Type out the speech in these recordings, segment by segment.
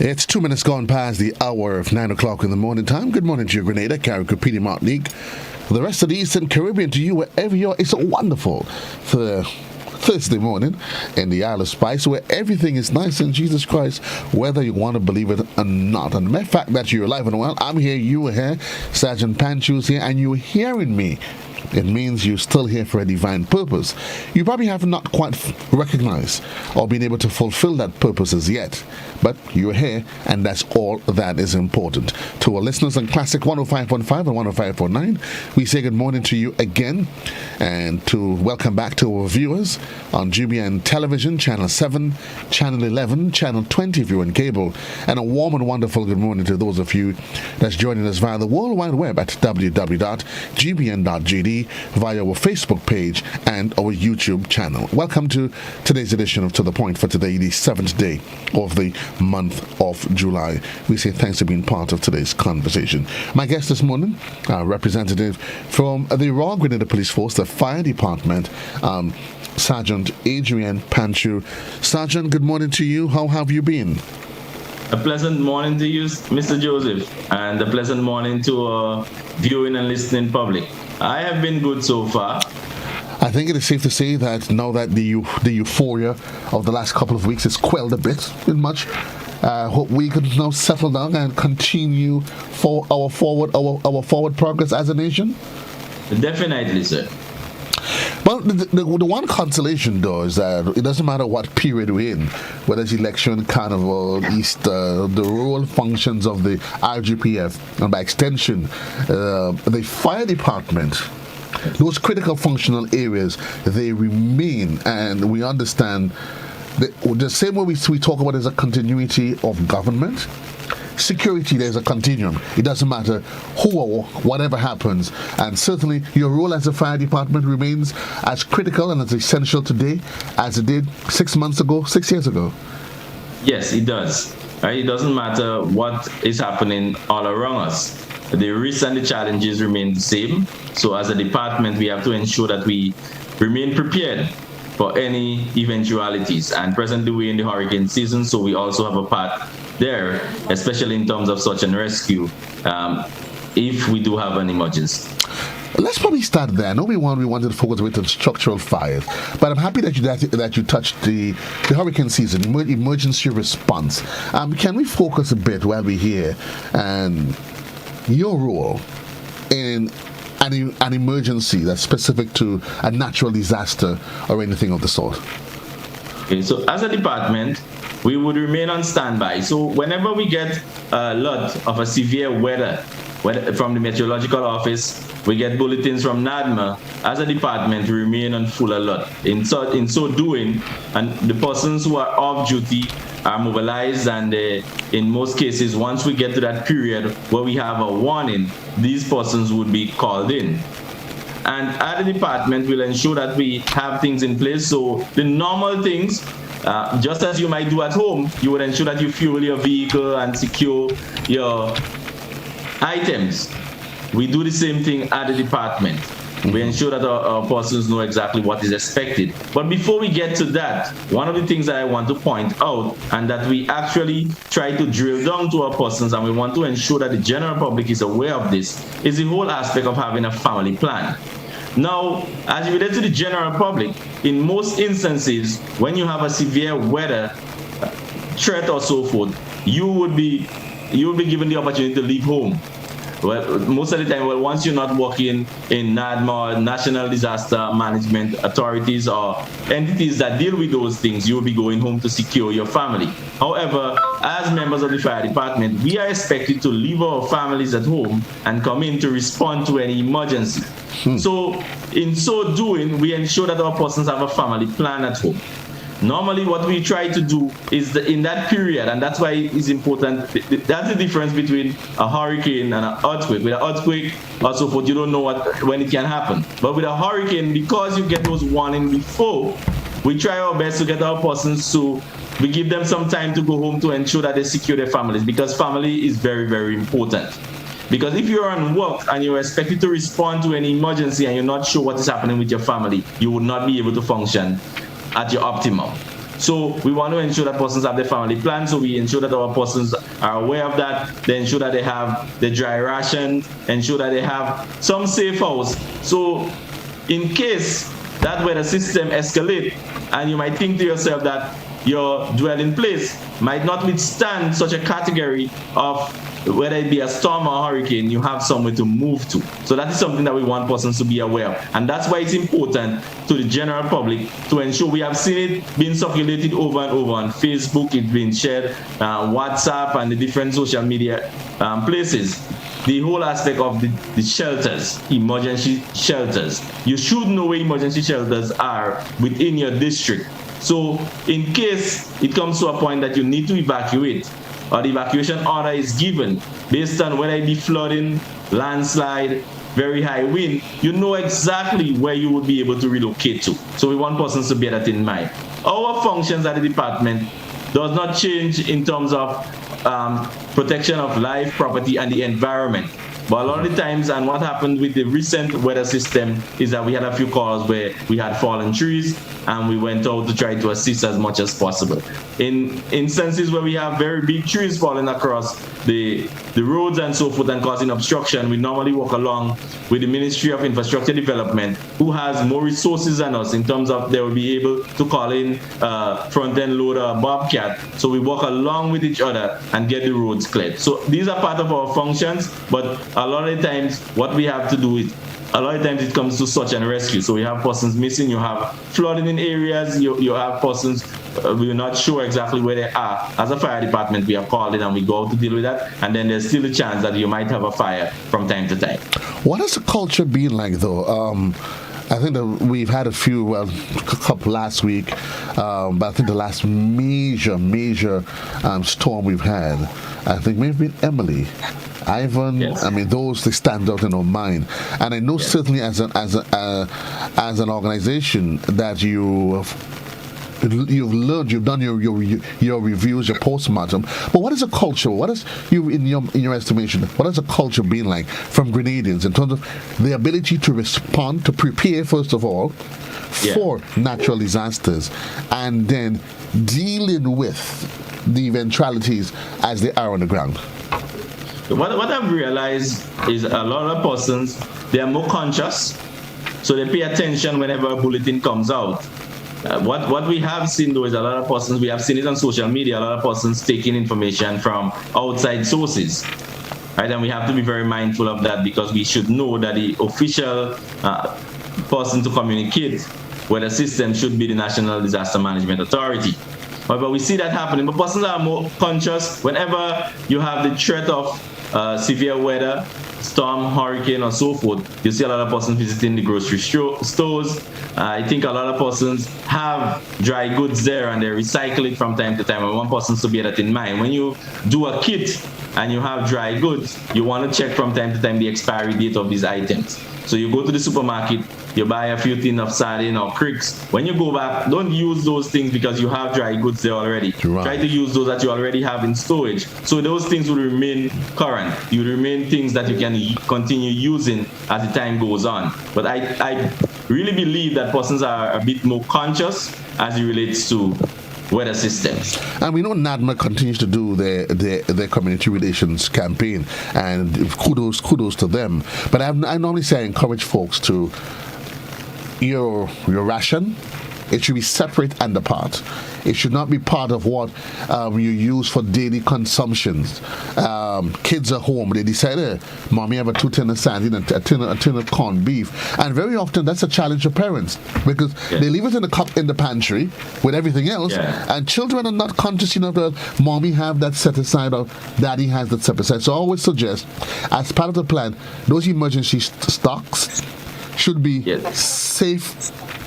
It's 2 minutes gone past the hour of 9 o'clock in the morning time. Good morning to you, Grenada, Carriacopini, Martinique, the rest of the Eastern Caribbean, to you wherever you are. It's a wonderful Thursday morning in the Isle of Spice, where everything is nice in Jesus Christ, whether you want to believe it or not. And the mere fact that you're alive and well, I'm here, you are here, Sergeant Panchu's here, and you're hearing me. It means you're still here for a divine purpose. You probably have not quite recognized or been able to fulfill that purpose as yet, but you're here, and that's all that is important. To our listeners on Classic 105.5 and 105.9, we say good morning to you again, and to welcome back to our viewers on GBN Television, Channel 7, Channel 11, Channel 20 if you're on cable, and a warm and wonderful good morning to those of you that's joining us via the World Wide Web at www.gbn.gd, via our Facebook page and our YouTube channel. Welcome to today's edition of To The Point for today, the 7th day of the month of July. We say thanks for being part of today's conversation. My guest this morning, a representative from the Royal Grenada Police Force, the Fire Department, Sergeant Adrian Panchu. Sergeant, good morning to you. How have you been? A pleasant morning to you, Mr. Joseph, and a pleasant morning to our viewing and listening public. I have been good so far. I think it is safe to say that now that the euphoria of the last couple of weeks is quelled a bit much, hope we can now settle down and continue for our forward progress as a nation. Definitely, sir. Well, the one consolation, though, is that it doesn't matter what period we're in, whether it's election, carnival, Easter, the role functions of the RGPF, and by extension, the fire department, those critical functional areas, they remain, and we understand the same way we talk about as a continuity of government. Security, there's a continuum. It doesn't matter who or whatever happens, and certainly your role as a fire department remains as critical and as essential today as it did 6 months ago, 6 years ago. Yes, it does. It doesn't matter what is happening all around us. The risks and the challenges remain the same. So as a department, we have to ensure that we remain prepared for any eventualities. And presently we're in the hurricane season, so we also have a part there, especially in terms of search and rescue, if we do have an emergency. Let's probably start there. I know we wanted to focus a bit on structural fires, but I'm happy that you touched the hurricane season, emergency response. Can we focus a bit while we're here and your role in an emergency that's specific to a natural disaster or anything of the sort? Okay, so as a department, we would remain on standby. So whenever we get a lot of a severe weather from the meteorological office, we get bulletins from NADMA. As a department, we remain on full alert. In so doing, and the persons who are off duty are mobilized, and in most cases, once we get to that period where we have a warning, these persons would be called in. And at the department, we'll ensure that we have things in place. So the normal things, just as you might do at home, you would ensure that you fuel your vehicle and secure your items. We do the same thing at the department. We ensure that our persons know exactly what is expected. But before we get to that, one of the things that I want to point out, and that we actually try to drill down to our persons, and we want to ensure that the general public is aware of this, is the whole aspect of having a family plan. Now, as you relate to the general public, in most instances, when you have a severe weather threat or so forth, you will be given the opportunity to leave home. Well, most of the time, once you're not working in NADMA, National Disaster Management Authorities, or entities that deal with those things, you will be going home to secure your family. However, as members of the fire department, we are expected to leave our families at home and come in to respond to any emergency. So, in so doing, we ensure that our persons have a family plan at home. Normally, what we try to do is in that period, and that's why it's important. That's the difference between a hurricane and an earthquake. With an earthquake, also forth, you don't know when it can happen. But with a hurricane, because you get those warnings before, we try our best to get our persons to. We give them some time to go home to ensure that they secure their families, because family is very, very important. Because if you're on work and you're expected to respond to any emergency and you're not sure what is happening with your family, you would not be able to function at your optimum. So we want to ensure that persons have their family plan. So we ensure that our persons are aware of that. They ensure that they have the dry ration, ensure that they have some safe house. So in case that weather system escalate, and you might think to yourself that your dwelling place might not withstand such a category of, whether it be a storm or a hurricane, you have somewhere to move to. So that is something that we want persons to be aware of. And that's why it's important to the general public to ensure. We have seen it being circulated over and over on Facebook, it's been shared, WhatsApp, and the different social media places. The whole aspect of the shelters, emergency shelters. You should know where emergency shelters are within your district. So in case it comes to a point that you need to evacuate, or the evacuation order is given based on whether it be flooding, landslide, very high wind, you know exactly where you would be able to relocate to. So we want persons to bear that in mind. Our functions at the department does not change in terms of protection of life, property, and the environment. But a lot of the times, and what happened with the recent weather system is that we had a few calls where we had fallen trees, and we went out to try to assist as much as possible. In instances where we have very big trees falling across the roads and so forth and causing obstruction, we normally work along with the Ministry of Infrastructure Development, who has more resources than us in terms of they will be able to call in front-end loader, bobcat. So we work along with each other and get the roads cleared. So these are part of our functions, but a lot of the times what we have to do is, a lot of times it comes to search and rescue. So we have persons missing, you have flooding in areas, you have persons, we're not sure exactly where they are. As a fire department, we are called in and we go out to deal with that. And then there's still a chance that you might have a fire from time to time. What has the culture been like, though? I think that we've had a few, well, a couple last week, but I think the last major storm we've had, I think maybe Emily, Ivan. Yes. I mean, those, they stand out in our mind, and I know certainly as an organization that you've learned, you've done your reviews, your postmortem. But what is a culture? What is in your estimation? What has a culture been like from Grenadians in terms of the ability to respond, to prepare first of all for natural disasters, and then dealing with the eventualities as they are on the ground? What I've realized is a lot of persons, they are more conscious, so they pay attention whenever a bulletin comes out. What we have seen, though, is a lot of persons, we have seen it on social media, a lot of persons taking information from outside sources, right? And we have to be very mindful of that, because we should know that the official person to communicate with the system should be the National Disaster Management Authority. But we see that happening. But persons are more conscious whenever you have the threat of severe weather, storm, hurricane, or so forth. You see a lot of persons visiting the grocery stores. I think a lot of persons have dry goods there and they recycle it from time to time. I want persons to bear that in mind. When you do a kit and you have dry goods, you want to check from time to time the expiry date of these items. So you go to the supermarket, you buy a few tins of sardine or cricks. When you go back, don't use those things because you have dry goods there already. Right. Try to use those that you already have in storage. So those things will remain current. You remain things that you can continue using as the time goes on. But I really believe that persons are a bit more conscious as it relates to weather systems. And we know NADMA continues to do their community relations campaign, and kudos to them. But I normally say I encourage folks to your ration, it should be separate and apart. It should not be part of what you use for daily consumptions. Kids are home, they decide, mommy have a 2 tin of sardine and a tin of corned beef. And very often that's a challenge for parents, because they leave it in the cup in the pantry with everything else, and children are not conscious enough that mommy have that set aside or daddy has that set aside. So I always suggest, as part of the plan, those emergency stocks should be safe,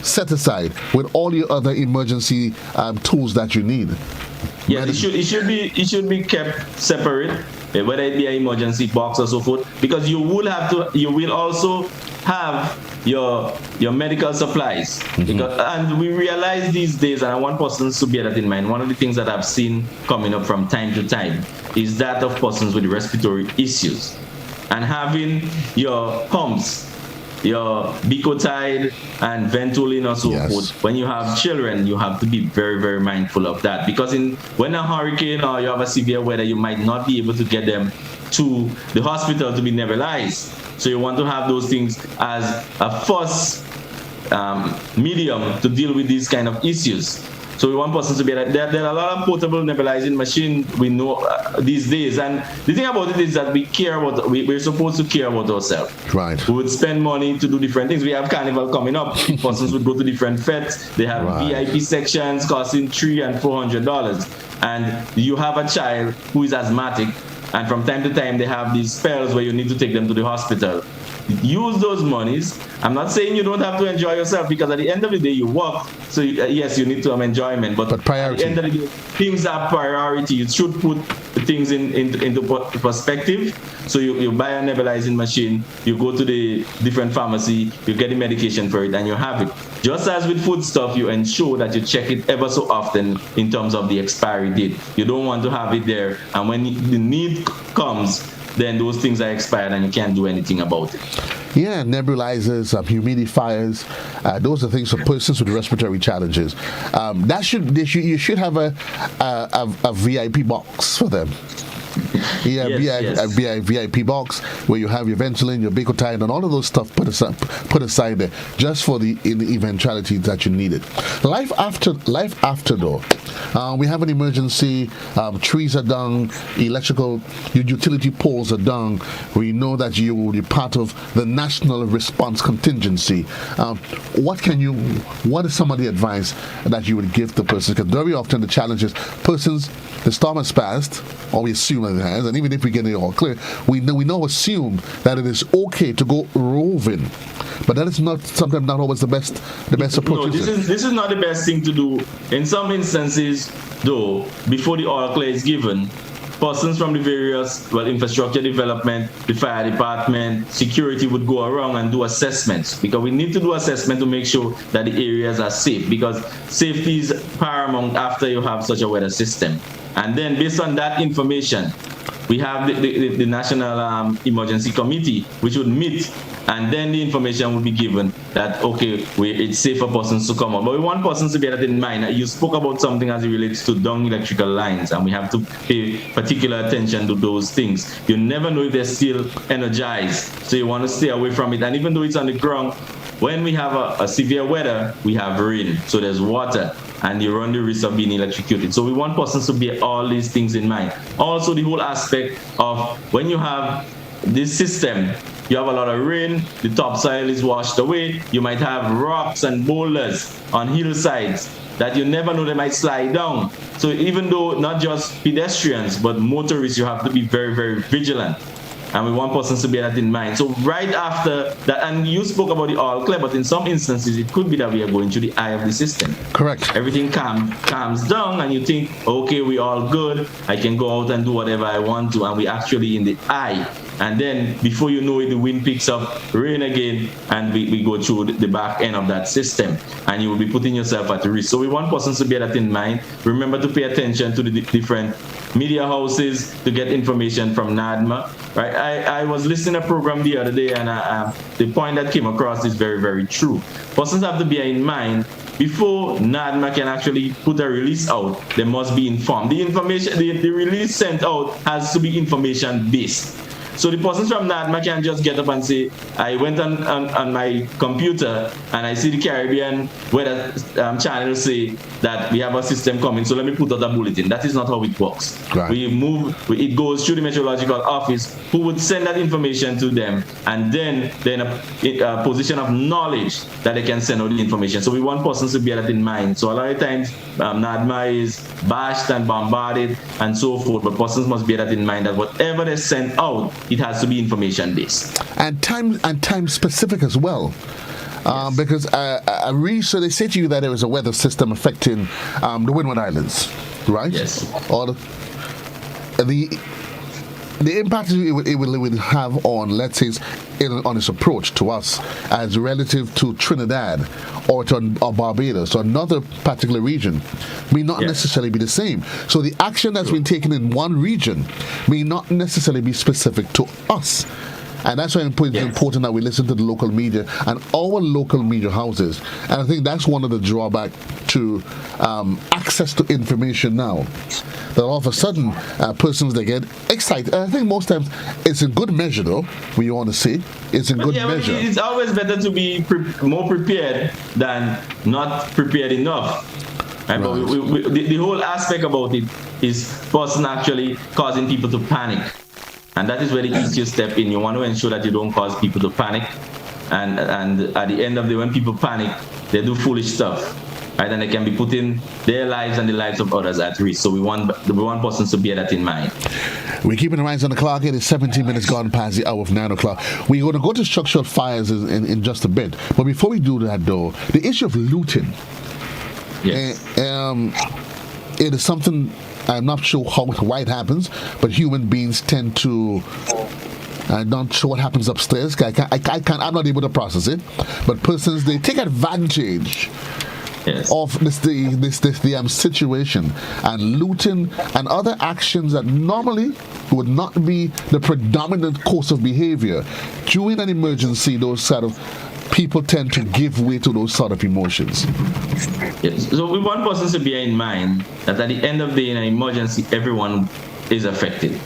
set aside with all your other emergency tools that you need. Yeah, it should be kept separate, whether it be an emergency box or so forth, because you will also have your medical supplies. Because, and we realize these days, and I want persons to bear that in mind, one of the things that I've seen coming up from time to time is that of persons with respiratory issues, and having your pumps your Bicotide and Ventolin or so Yes. forth. When you have children, you have to be very, very mindful of that, because when a hurricane or you have a severe weather, you might not be able to get them to the hospital to be nebulized. So you want to have those things as a first medium to deal with these kind of issues. So we want persons to be there. There are a lot of portable nebulizing machines we know these days, and the thing about it is that we're supposed to care about ourselves. Right. We would spend money to do different things. We have Carnival coming up. Persons would go to different fetes. They have VIP sections costing $300 and $400, and you have a child who is asthmatic, and from time to time they have these spells where you need to take them to the hospital. Use those monies. I'm not saying you don't have to enjoy yourself, because at the end of the day you work, so yes, you need to have enjoyment, but priority. at the end of the day, things are priority. You should put things into perspective. So you buy a nebulizing machine, you go to the different pharmacy, you get the medication for it, and you have it. Just as with food stuff, you ensure that you check it ever so often in terms of the expiry date. You don't want to have it there, and when the need comes, then those things are expired and you can't do anything about it. Yeah, nebulizers, humidifiers, those are things for persons with respiratory challenges. You should have a VIP box for them. Yeah, yes. A VIP box where you have your Ventolin, your Bicotide, and all of those stuff put aside there, just for in the eventuality that you need it. Life after though. We have an emergency. Trees are down. Electrical utility poles are down. We know that you will be part of the national response contingency. What is some of the advice that you would give the person? Because very often the challenge is the storm has passed, or we assume that it has, and even if we get it all clear, we now assume that it is okay to go roving. But that is sometimes not always the best approach. No, this is not the best thing to do. In some instances, though, before the all clear is given, persons from the various infrastructure development, the fire department, security would go around and do assessments, because we need to do assessment to make sure that the areas are safe, because safety is paramount after you have such a weather system. And then based on that information, we have the National Emergency Committee, which would meet, and then the information will be given that, okay, it's safe for persons to come out. But we want persons to bear that in mind. You spoke about something as it relates to down electrical lines, and we have to pay particular attention to those things. You never know if they're still energized, so you want to stay away from it. And even though it's on the ground, when we have a severe weather, we have rain, so there's water, and you run the risk of being electrocuted. So we want persons to bear all these things in mind. Also, the whole aspect of when you have this system, you have a lot of rain, the topsoil is washed away, you might have rocks and boulders on hillsides that you never know they might slide down. So even though not just pedestrians, but motorists, you have to be very, very vigilant. And we want persons to bear that in mind. So right after that, and you spoke about the all clear, but in some instances, it could be that we are going to the eye of the system. Correct. Everything calms down, and you think, okay, we're all good. I can go out and do whatever I want to, and we're actually in the eye. And then before you know it, the wind picks up, rain again, and we go through the back end of that system, and you will be putting yourself at risk. So we want persons to bear that in mind. Remember to pay attention to the different media houses to get information from NADMA. Right? I was listening to a program the other day, and the point that came across is very, very true. Persons have to bear in mind, before NADMA can actually put a release out, they must be informed. The information, the release sent out has to be information based. So the persons from NADMA can just get up and say, I went on my computer and I see the Caribbean weather channel say that we have a system coming, so let me put out a bulletin. That is not how it works. Right. It goes through the meteorological office, who would send that information to them, and then they're in a position of knowledge that they can send out the information. So we want persons to bear that in mind. So a lot of times NADMA is bashed and bombarded and so forth, but persons must bear that in mind, that whatever they send out, it has to be information based and time specific as well. Yes. Because so they say to you that there is a weather system affecting the Windward Islands, right? Yes. Or the impact it would have on, let's say, on its approach to us as relative to Trinidad or Barbados or another particular region may not necessarily be the same. So the action that's been taken in one region may not necessarily be specific to us. And that's why it's Yes. important that we listen to the local media and our local media houses. And I think that's one of the drawback to access to information now. That all of a sudden, persons, they get excited. And I think most times it's in good measure, though. We want to say it's in good Yeah, measure. it's always better to be more prepared than not prepared enough. Right? But Right. the whole aspect about it is person actually causing people to panic. And that is where the easiest step in. You want to ensure that you don't cause people to panic. And at the end of the day, when people panic, they do foolish stuff. Right? And they can be putting their lives and the lives of others at risk. So we want persons to bear that in mind. We're keeping our eyes on the clock. It is 17 minutes gone past the hour of 9 o'clock. We're going to go to structural fires in just a bit. But before we do that, though, the issue of looting. Yes. It is something I'm not sure why it happens, but human beings tend to. I'm not sure what happens upstairs. I'm not able to process it. But persons, they take advantage Yes. of this situation, and looting and other actions that normally would not be the predominant course of behavior. During an emergency, those sort of people tend to give way to those sort of emotions. Yes. So we want persons to bear in mind that at the end of the day, in an emergency, everyone is affected.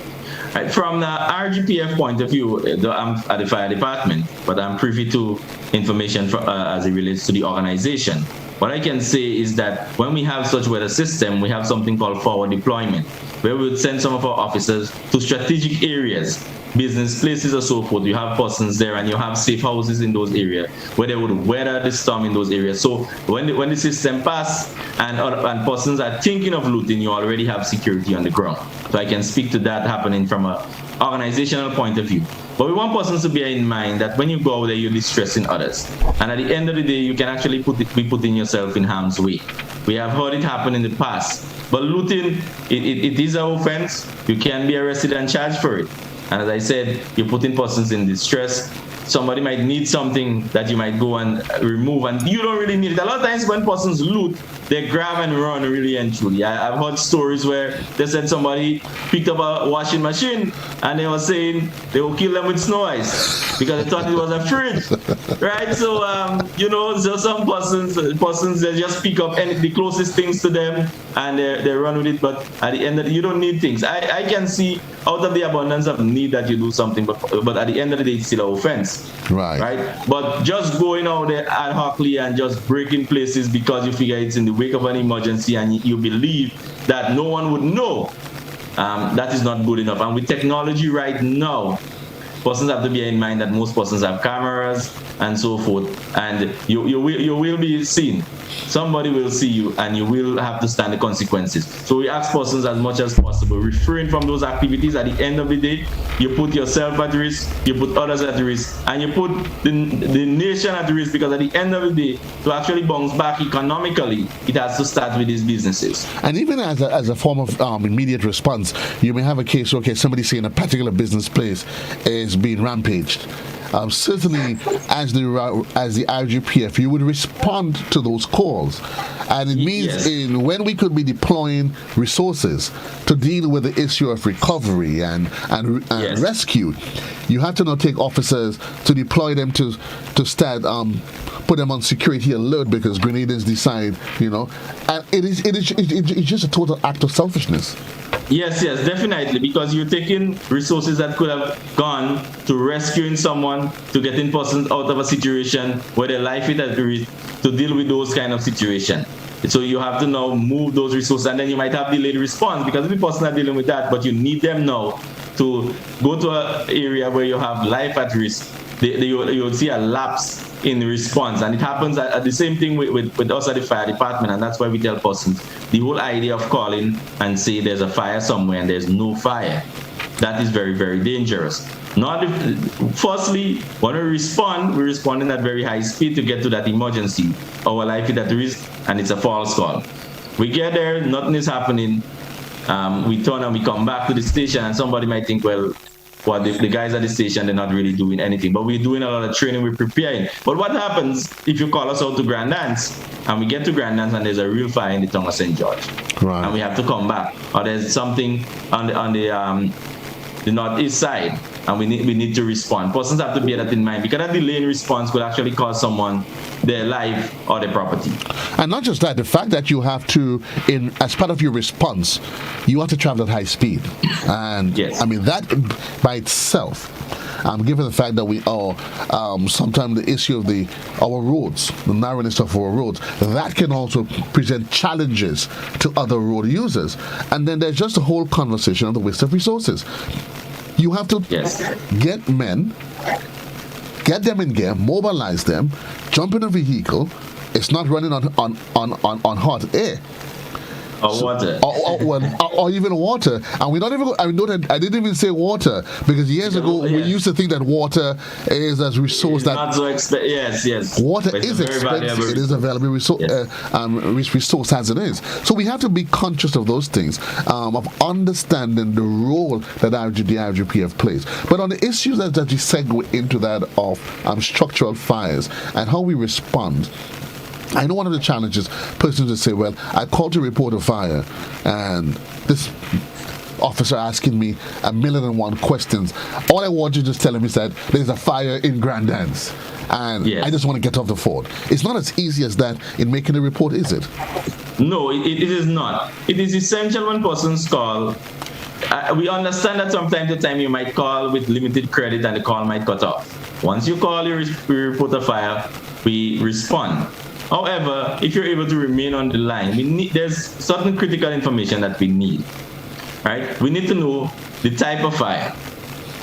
Right. From the RGPF point of view, I'm at the fire department, but I'm privy to information as it relates to the organization. What I can say is that when we have such weather system, we have something called forward deployment, where we would send some of our officers to strategic areas, business places or so forth. You have persons there and you have safe houses in those areas where they would weather the storm in those areas. So when the system pass and persons are thinking of looting, you already have security on the ground. So I can speak to that happening from an organizational point of view. But we want persons to bear in mind that when you go out there, you're distressing others. And at the end of the day, you can actually be putting yourself in harm's way. We have heard it happen in the past. But looting, it is an offense. You can be arrested and charged for it. And as I said, you're putting persons in distress. Somebody might need something that you might go and remove, and you don't really need it. A lot of times when persons loot, they grab and run really and truly. I've heard stories where they said somebody picked up a washing machine and they were saying they will kill them with snow ice because they thought it was a fridge, right? So, so some persons, they just pick up the closest things to them and they run with it. But at the end of the day, you don't need things. I can see out of the abundance of need that you do something, but at the end of the day, it's still an offense. Right. But just going out there ad hocly and just breaking places because you figure it's in the wake of an emergency and you believe that no one would know, that is not good enough. And with technology right now, persons have to bear in mind that most persons have cameras and so forth, and you will be seen. Somebody will see you and you will have to stand the consequences. So we ask persons as much as possible, refrain from those activities. At the end of the day, you put yourself at risk, you put others at risk, and you put the nation at risk, because at the end of the day, to actually bounce back economically, it has to start with these businesses. And even as a form of immediate response, you may have a case, okay, somebody saying a particular business place is being rampaged. Certainly, as the RGPF, you would respond to those calls, and it means Yes. when we could be deploying resources to deal with the issue of recovery and Yes. rescue, you have to now take officers to deploy them to start put them on security alert because Grenadians decide, and it's just a total act of selfishness. Yes, definitely, because you're taking resources that could have gone to rescuing someone, to getting persons out of a situation where their life is at risk, to deal with those kind of situations. So you have to now move those resources, and then you might have delayed response because the person are dealing with that, but you need them now to go to an area where you have life at risk. You'll see a lapse in the response, and it happens at the same thing with us at the fire department, and that's why we tell persons the whole idea of calling and say there's a fire somewhere and there's no fire, that is very, very dangerous. Firstly, when we respond in at very high speed to get to that emergency. Our life is at risk and it's a false call. We get there, nothing is happening. We turn and we come back to the station, and somebody might think, well, the guys at the station, they're not really doing anything. But we're doing a lot of training, we're preparing. But what happens if you call us out to Grand Dance, and we get to Grand Dance and there's a real fire in the town of St. George? Right. And we have to come back. Or there's something on the northeast side and we need to respond. Persons have to bear that in mind, because a delay in response could actually cost someone their life or their property. And not just that, the fact that you have to, as part of your response, you have to travel at high speed. And yes. I mean, that by itself, given the fact that we are, sometimes the issue of our roads, the narrowness of our roads, that can also present challenges to other road users. And then there's just a whole conversation of the waste of resources. You have to get men, get them in gear, mobilize them, jump in a vehicle. It's not running on hot air. Or water. Or even water. And we're not even, I didn't even say water, because years ago we used to think that water is a resource that... Not so expensive. Yes. Water is expensive. It is a valuable resource, resource as it is. So we have to be conscious of those things, of understanding the role that the IWPF plays. But on the issues that you segue into that of structural fires and how we respond, I know one of the challenges, persons will say, well, I called to report a fire, and this officer asking me 1,000,001 questions. All I want you to just tell him is that there's a fire in Grand Dance, and I just want to get off the phone. It's not as easy as that in making a report, is it? No, it is not. It is essential when persons call. We understand that from time to time you might call with limited credit and the call might cut off. Once you call, you report a fire, we respond. However, if you're able to remain on the line, there's certain critical information that we need, right? We need to know the type of fire,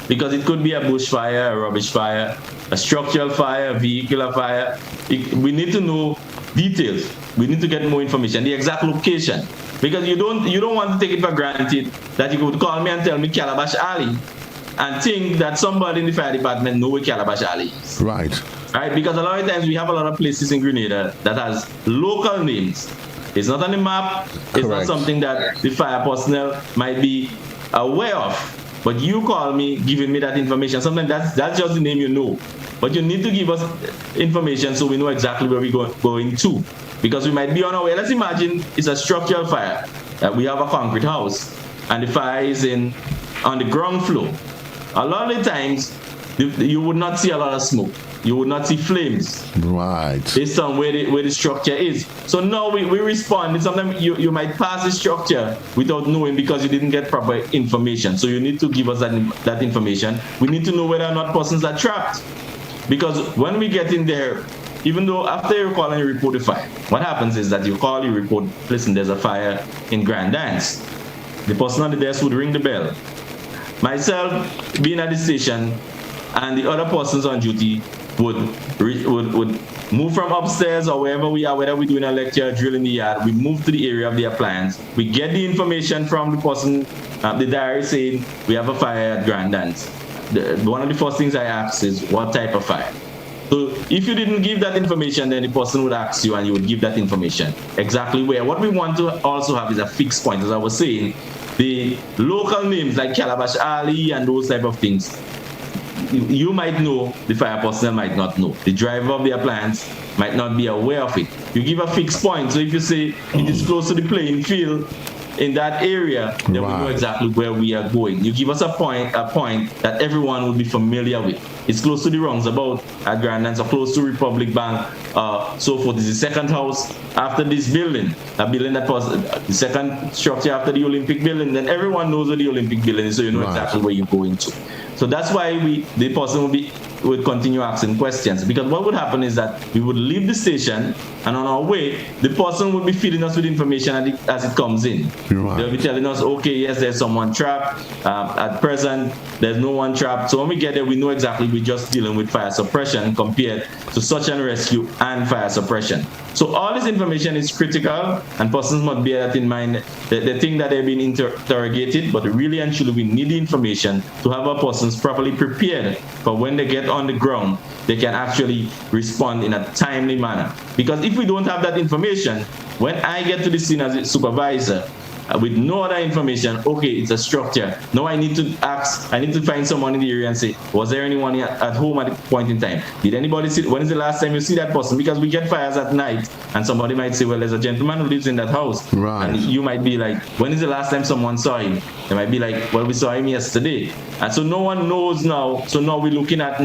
because it could be a bushfire, a rubbish fire, a structural fire, a vehicular fire. We need to know details. We need to get more information, the exact location, because you don't want to take it for granted that you could call me and tell me Calabash Alley and think that somebody in the fire department know where Calabash Alley is. Right. Right, because a lot of times we have a lot of places in Grenada that has local names. It's not on the map. It's not something that the fire personnel might be aware of. But you call me, giving me that information. Sometimes that's just the name you know. But you need to give us information so we know exactly where we're going to. Because we might be on our way. Let's imagine it's a structural fire. We have a concrete house, and the fire is on the ground floor. A lot of the times, you would not see a lot of smoke. You would not see flames. Right. Based on where the structure is. So now we respond. And sometimes you might pass the structure without knowing, because you didn't get proper information. So you need to give us that information. We need to know whether or not persons are trapped. Because when we get in there, even though after you call and you report the fire, what happens is that you call, you report, listen, there's a fire in Grand Dance. The person on the desk would ring the bell. Myself being at the station, and the other persons on duty would move from upstairs or wherever we are, whether we're doing a lecture, drill in the yard, we move to the area of the appliance. We get the information from the person, the diary saying we have a fire at Grand Dance. One of the first things I ask is, what type of fire? So if you didn't give that information, then the person would ask you and you would give that information. Exactly where. What we want to also have is a fixed point. As I was saying, the local names like Calabash Alley and those type of things, you might know, the fire personnel might not know. The driver of the appliance might not be aware of it. You give a fixed point. So if you say it is close to the playing field in that area, then we know exactly where we are going. You give us a point that everyone will be familiar with. It's close to the roundabout at Grand Dance, or close to Republic Bank, so forth. It's the second house after this building, a building that was the second structure after the Olympic building. Then everyone knows where the Olympic building is, so you know exactly where you're going to. So that's why the person would continue asking questions, because what would happen is that we would leave the station, and on our way, the person would be feeding us with information as it comes in. They'll be telling us, okay, yes, there's someone trapped. At present, there's no one trapped. So when we get there, we know exactly we're just dealing with fire suppression compared to search and rescue and fire suppression. So all this information is critical, and persons must bear that in mind. They think that they're being interrogated, but really and truly we need the information to have our persons properly prepared for when they get on the ground, they can actually respond in a timely manner. Because if we don't have that information, when I get to the scene as a supervisor, with no other information, okay, it's a structure. Now I need to find someone in the area and say, was there anyone at home at the point in time? Did anybody see, when is the last time you see that person? Because we get fires at night, and somebody might say, well, there's a gentleman who lives in that house. Right. And you might be like, when is the last time someone saw him? They might be like, well, we saw him yesterday. And so no one knows now. So now we're looking at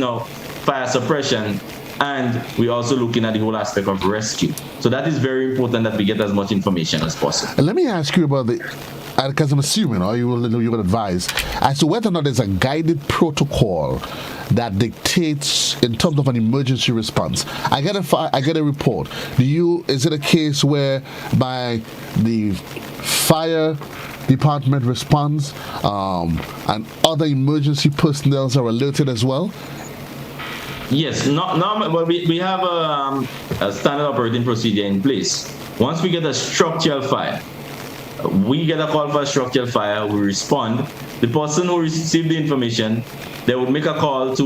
fire suppression, and we're also looking at the whole aspect of rescue. So that is very important that we get as much information as possible. And let me ask you about because I'm assuming, or you will advise, as to whether or not there's a guided protocol that dictates in terms of an emergency response. I get a report. Is it a case where by the fire department responds and other emergency personnel are alerted as well? Yes, well, we have a standard operating procedure in place. Once we get a structural fire, we get a call for a structural fire, we respond. The person who received the information, they would make a call to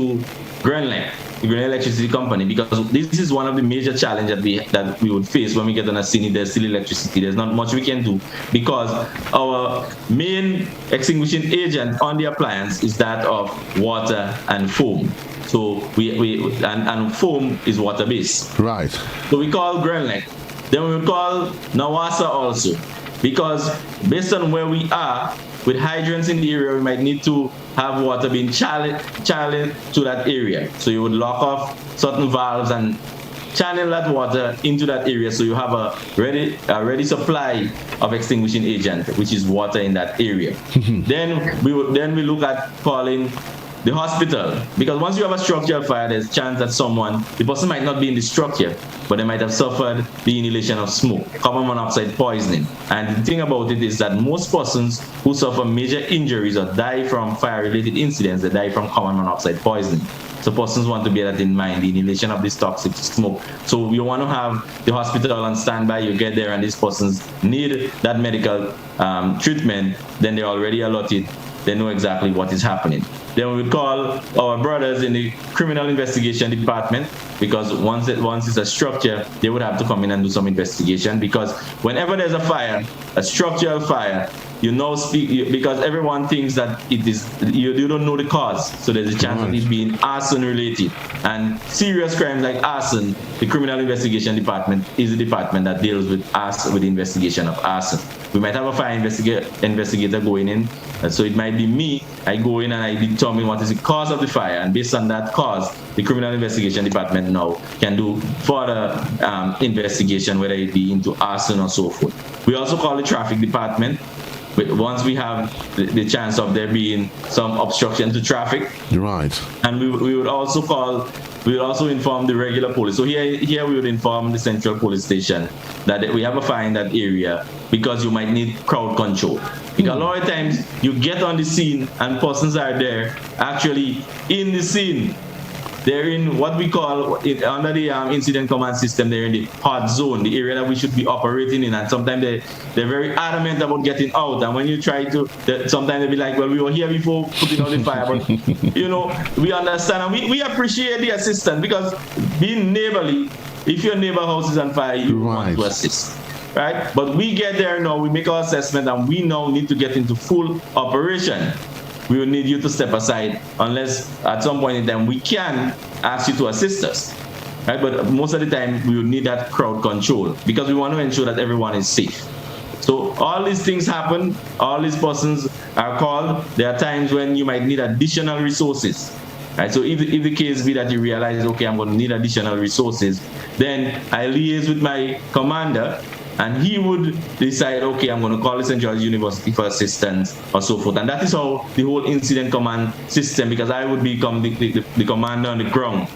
GrenLec, the Grenada Electricity Company, because this is one of the major challenges that we would face when we get on a scene. There's still electricity. There's not much we can do because our main extinguishing agent on the appliance is that of water and foam. So and foam is water based. Right. So we call GrenLec. Then we call NAWASA also, because based on where we are with hydrants in the area, we might need to have water being channeled to that area. So you would lock off certain valves and channel that water into that area, so you have a ready supply of extinguishing agent, which is water in that area. Then we look at calling the hospital, because once you have a structural fire, there's a chance that the person might not be in the structure, but they might have suffered the inhalation of smoke, carbon monoxide poisoning. And the thing about it is that most persons who suffer major injuries or die from fire-related incidents, they die from carbon monoxide poisoning. So persons want to bear that in mind, the inhalation of this toxic smoke. So you want to have the hospital on standby. You get there and these persons need that medical treatment, then they're already allotted. They know exactly what is happening. Then we would call our brothers in the criminal investigation department, because once it's a structure, they would have to come in and do some investigation, because whenever there's a fire, a structural fire, because everyone thinks that it is, you don't know the cause. So there's a chance of it being arson related. And serious crimes like arson, the criminal investigation department is the department that deals with the investigation of arson. We might have a fire investigator going in, so it might be me. I go in and I determine what is the cause of the fire, and based on that cause, the criminal investigation department now can do further investigation, whether it be into arson or so forth. We also call the traffic department. Once we have the chance of there being some obstruction to traffic, right, and we would also inform the regular police. So here we would inform the central police station that we have a fire in that area, because you might need crowd control. Because a lot of times you get on the scene and persons are there actually in the scene. They're in what we call, under the incident command system, they're in the hot zone, the area that we should be operating in. And sometimes they're very adamant about getting out. And when you try to, sometimes they'll be like, well, we were here before putting out the fire. But, we understand. And we appreciate the assistance, because being neighborly, if your neighbor house is on fire, you want to assist. Right? But we get there now, we make our assessment, and we now need to get into full operation. We will need you to step aside, unless at some point in time we can ask you to assist us. Right? But most of the time we will need that crowd control, because we want to ensure that everyone is safe. So all these things happen, all these persons are called. There are times when you might need additional resources. Right? So if the case be that you realize, okay, I'm going to need additional resources, then I liaise with my commander, and he would decide, okay, I'm going to call the St. George University for assistance or so forth. And that is how the whole incident command system, because I would become the commander on the ground,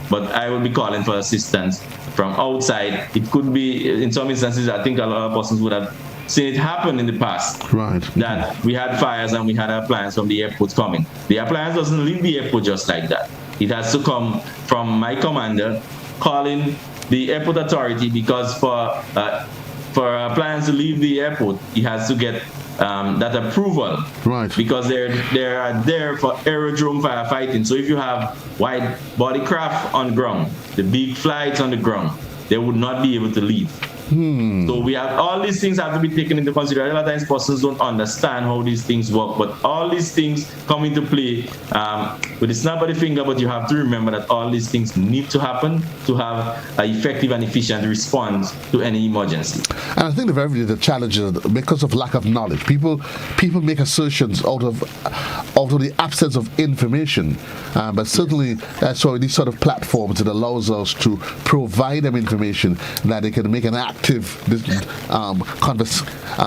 but I would be calling for assistance from outside. It could be, in some instances, I think a lot of persons would have seen it happen in the past. Right. That we had fires and we had an appliance from the airport coming. The appliance doesn't leave the airport just like that. It has to come from my commander calling the airport authority, because for appliance to leave the airport, he has to get that approval. Right. Because they are there for aerodrome firefighting. So if you have wide body craft on ground, the big flights on the ground, they would not be able to leave. So we have all these things have to be taken into consideration. A lot of times persons don't understand how these things work, but all these things come into play with the snap of the finger. But you have to remember that all these things need to happen to have an effective and efficient response to any emergency. And I think the challenge is because of lack of knowledge. People make assertions out of the absence of information. But certainly, so these sort of platforms, it allows us to provide them information that they can make an active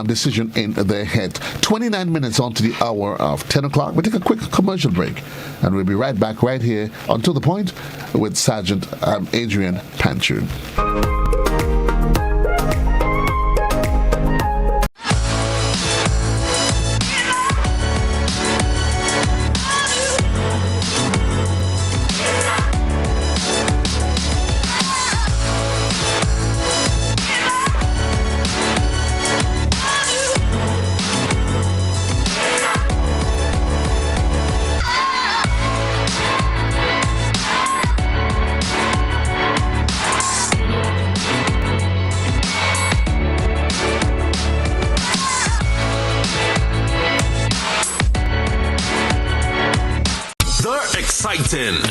decision in their head. 29 minutes on to the hour of 10 o'clock. We'll take a quick commercial break, and we'll be right back right here on To The Point with Sergeant Adrian Panchun.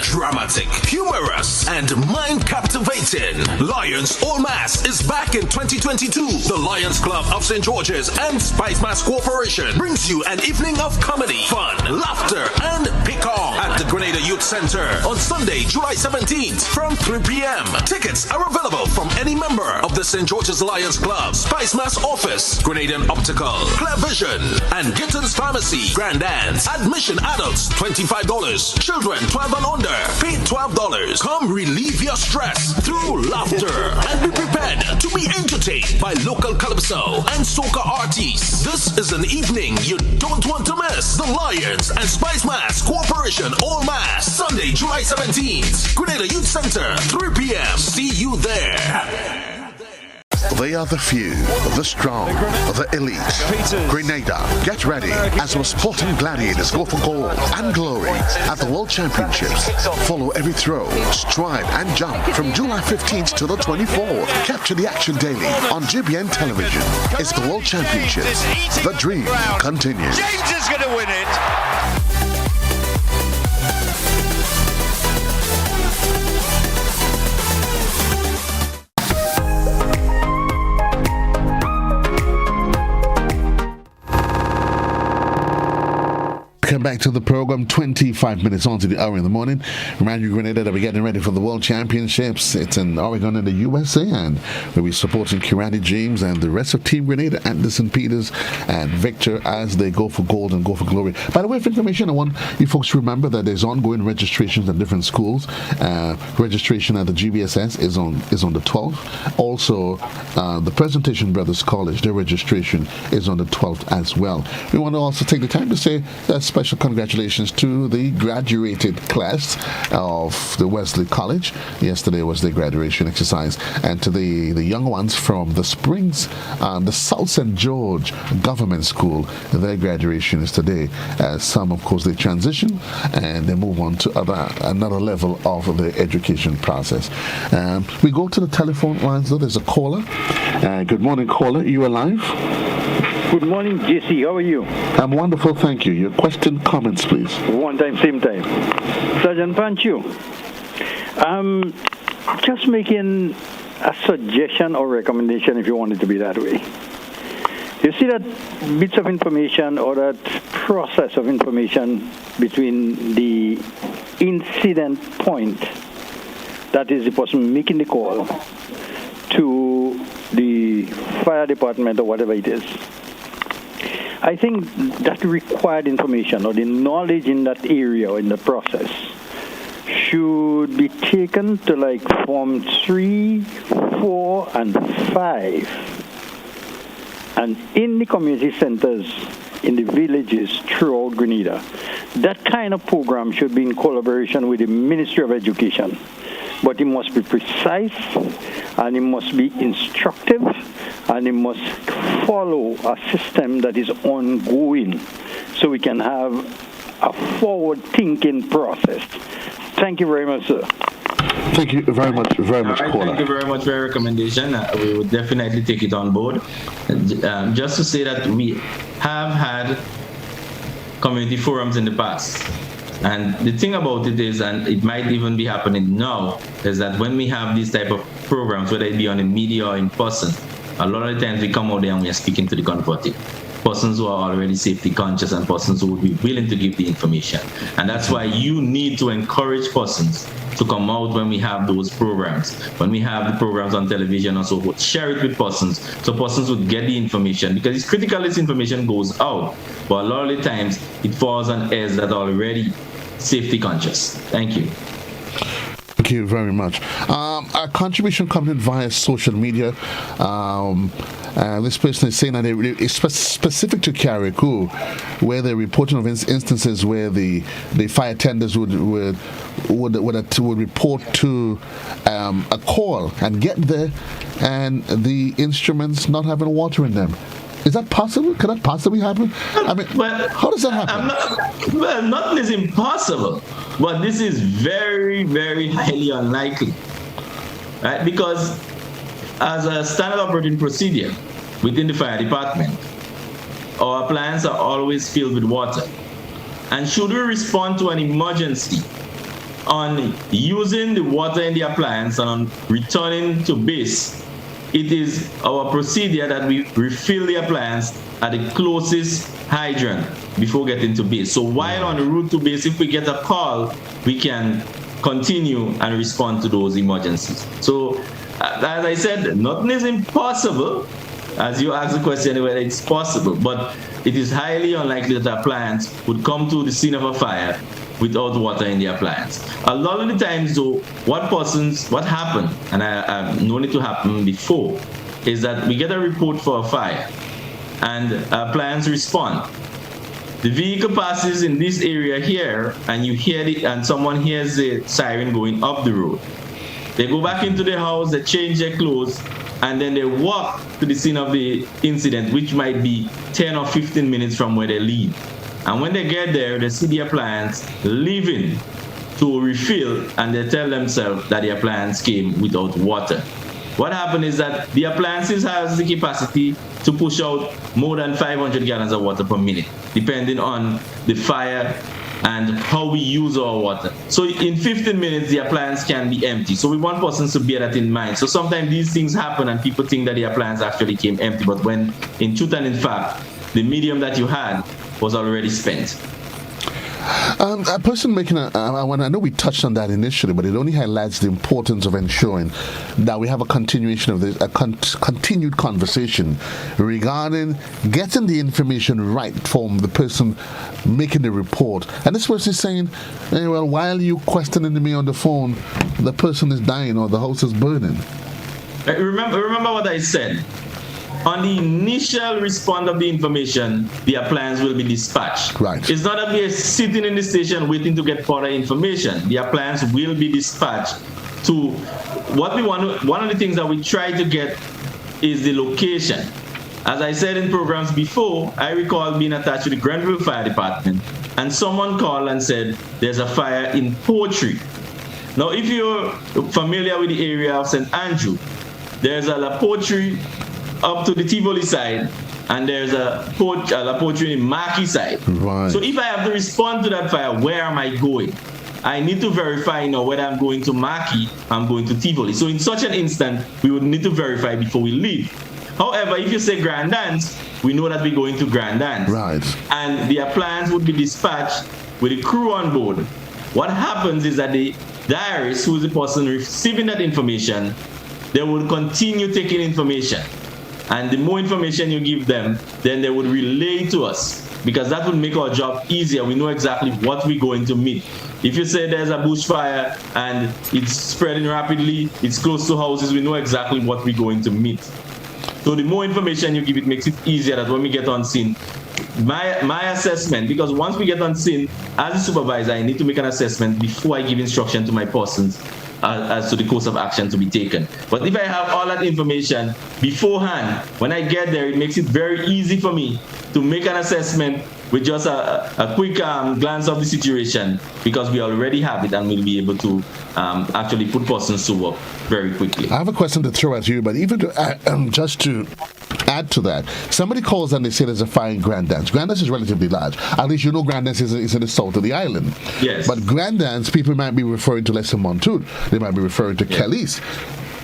Dramatic, humorous, and mind-captivating. Lions All Mass is back in 2022. The Lions Club of St. George's and Spice Mass Corporation brings you an evening of comedy, fun, laughter, and pick-on at the Grenada Youth Center on Sunday, July 17th from 3 p.m. Tickets are available from any member of the St. George's Lions Club, Spice Mass Office, Grenadian Optical, Clear Vision, and Gittins Pharmacy. Grand Dance. Admission adults $25. Children 12 and under. Pay $12. Come relieve your stress through laughter and be prepared to be entertained by local calypso and soca artists. This is an evening you don't want to miss. The Lions and Spice Mass Corporation All Mass, Sunday, July 17th. Grenada Youth Center, 3 p.m. See you there. They are the few, the strong, the elite. Grenada, get ready as our sporting gladiators go for gold and glory at the World Championships. Follow every throw, stride, and jump from July 15th to the 24th. Capture the action daily on GBN Television. It's the World Championships. The dream continues. James is going to win it. Welcome back to the program. 25 minutes on to the hour in the morning. Remind you, Grenada, that we're getting ready for the World Championships. It's in Oregon in the USA, and we'll be supporting Kirani James and the rest of Team Grenada, Anderson Peters and Victor, as they go for gold and go for glory. By the way, for information, I want you folks to remember that there's ongoing registrations at different schools. Registration at the GBSS is on the 12th. Also, the Presentation Brothers College, their registration is on the 12th as well. We want to also take the time to say special congratulations to the graduated class of the Wesley College. Yesterday was their graduation exercise, and to the young ones from the Springs, the South St. George Government School, their graduation is today. Some, of course, they transition and they move on to another level of the education process. We go to the telephone lines, though. There's a caller. Good morning, caller. You alive? Good morning, JC. How are you? I'm wonderful, thank you. Your question, comments, please. One time, same time. Sergeant Panchu, just making a suggestion or recommendation, if you want it to be that way. You see that bits of information or that process of information between the incident point, that is the person making the call, to the fire department or whatever it is. I think that required information or the knowledge in that area or in the process should be taken to like Form 3, 4, and 5. And in the community centers, in the villages throughout Grenada, that kind of program should be in collaboration with the Ministry of Education. But it must be precise, and it must be instructive, and it must follow a system that is ongoing so we can have a forward-thinking process. Thank you very much, sir. Thank you very much, All right, caller. thank you very much for your recommendation. We will definitely take it on board. Just to say that we have had community forums in the past. And the thing about it is, and it might even be happening now, is that when we have these type of programs, whether it be on the media or in person, a lot of the times we come out there and we are speaking to the converted persons who are already safety conscious and persons who would be willing to give the information. And that's why you need to encourage persons to come out when we have those programs, when we have the programs on television and so forth. Share it with persons so persons would get the information, because it's critical this information goes out, but a lot of the times it falls on ears that are already safety conscious. Thank you. Thank you very much. Our contribution coming in via social media. This person is saying that it's specific to Carriacou, where they're reporting of instances where the fire tenders would report to a call and get there, and the instruments not having water in them. Is that possible? Can that possibly happen? I mean, how does that happen? Nothing is impossible, but this is very, very highly unlikely, right? Because as a standard operating procedure within the fire department, our plants are always filled with water. And should we respond to an emergency on using the water in the appliance and on returning to base, it is our procedure that we refill the appliance at the closest hydrant before getting to base. So while on the route to base, if we get a call, we can continue and respond to those emergencies. So as I said, nothing is impossible, as you asked the question whether it's possible, but it is highly unlikely that appliance would come to the scene of a fire without water in the appliance. A lot of the times though, what happen, and I've known it to happen before, is that we get a report for a fire and appliance respond. The vehicle passes in this area here and you hear it, and someone hears the siren going up the road. They go back into their house, they change their clothes, and then they walk to the scene of the incident, which might be 10 or 15 minutes from where they leave. And when they get there, they see the appliance leaving to refill, and they tell themselves that the appliance came without water. What happened is that the appliances has the capacity to push out more than 500 gallons of water per minute, depending on the fire and how we use our water. So in 15 minutes, the appliance can be empty. So we want persons to bear that in mind. So sometimes these things happen and people think that the appliance actually came empty, but when in truth and in fact, the medium that you had was already spent. A person making I know we touched on that initially, but it only highlights the importance of ensuring that we have a continuation of this, continued conversation regarding getting the information right from the person making the report. And this person is saying, hey, well, while you questioning me on the phone, the person is dying or the house is burning. Remember what I said. On the initial response of the information, the appliance will be dispatched. Right. It's not that we are sitting in the station waiting to get further information. The appliance will be dispatched to what we want. One of the things that we try to get is the location. As I said in programs before, I recall being attached to the Grenville Fire Department, and someone called and said there's a fire in Poetry. Now, if you're familiar with the area of St. Andrew, there's a La Poetry up to the Tivoli side, and there's a La Poetry in Marquis side. Right. So if I have to respond to that fire, where am I going? I need to verify whether I'm going to Marquis, I'm going to Tivoli. So in such an instant, we would need to verify before we leave. However, if you say Grand Dance, we know that we're going to Grand Dance. Right. And the appliance would be dispatched with a crew on board. What happens is that the diarist, who is the person receiving that information, they will continue taking information. And the more information you give them, then they would relay to us, because that would make our job easier. We know exactly what we're going to meet. If you say there's a bushfire and it's spreading rapidly, it's close to houses, we know exactly what we're going to meet. So the more information you give, it makes it easier that when we get on scene, my assessment, because once we get on scene, as a supervisor, I need to make an assessment before I give instruction to my persons as to the course of action to be taken. But if I have all that information beforehand, when I get there, it makes it very easy for me to make an assessment with just a quick glance of the situation, because we already have it, and we'll be able to actually put persons to work very quickly. I have a question to throw at you, but even to, just to add to that, somebody calls and they say there's a fire in Grand Dance. Grand Dance is relatively large. At least you know Grand Dance is in the south of the island. Yes. But Grand Dance, people might be referring to less than Montour. They might be referring to Calais.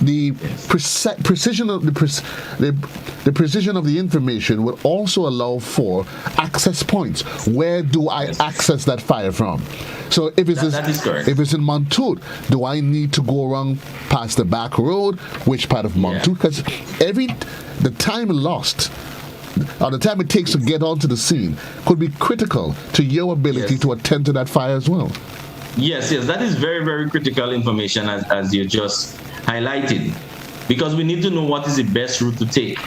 The precision of the precision of the information will also allow for access points. Where do I access that fire from? So if it's that is correct. If it's in Montour, do I need to go around past the back road? Which part of Montour? Because the time lost, or the time it takes to get onto the scene, could be critical to your ability to attend to that fire as well. Yes, that is very, very critical information, as you just highlighted, because we need to know what is the best route to take.